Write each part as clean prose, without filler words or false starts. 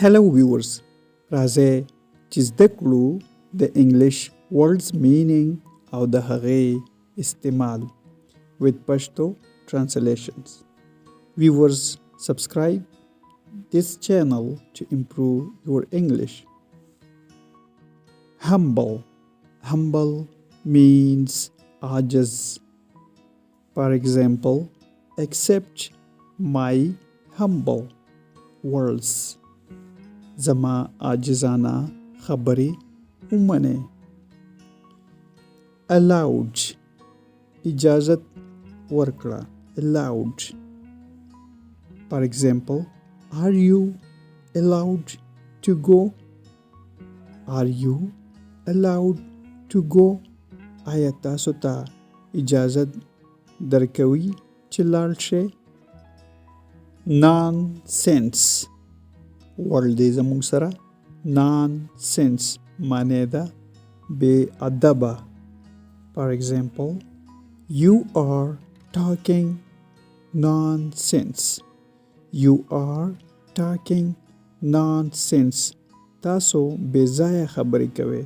Hello viewers, راځئ چې زده کړو د English words meaning او د هغې استعمال with Pashto translations. Viewers, subscribe this channel to improve your English. Humble. Humble means ajiz. For example, accept my humble words. زما عاجزانه خبرې ومنئ. Allowed اجازت ورکړه. Allowed. For example, are you allowed to go? Are you allowed to go? آیا تاسو ته اجازت درکوي چې لاړ شئ؟ Nonsense ورډ دی زموږ سره. Nonsense معنی ده بې ادبه. For example, you are talking nonsense. You are talking nonsense. تاسو بې ځایه خبرې کوئ.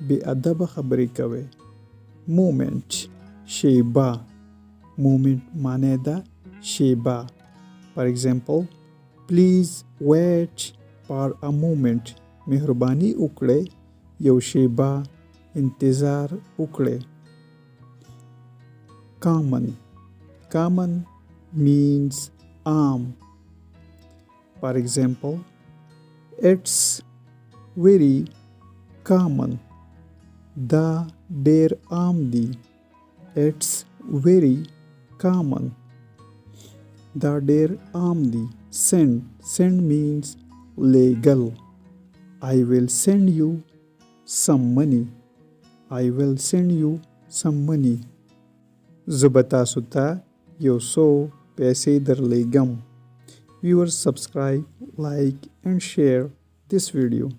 بې ادبه خبرې کوئ. Moment شیبه. Moment معنی ده شیبه. For example, please wait for a moment. مهرباني وکړئ یو شیبه انتظار وکړئ. Common. Common means عام. For example, it's very common. دا ډیر عام دی. It's very common. دا ډیر عام دی. Send. Send means legal. I will send you some money. I will send you some money. زه به تاسو ته یو څو پیسې درلیږم. Viewers, subscribe, like and share this video.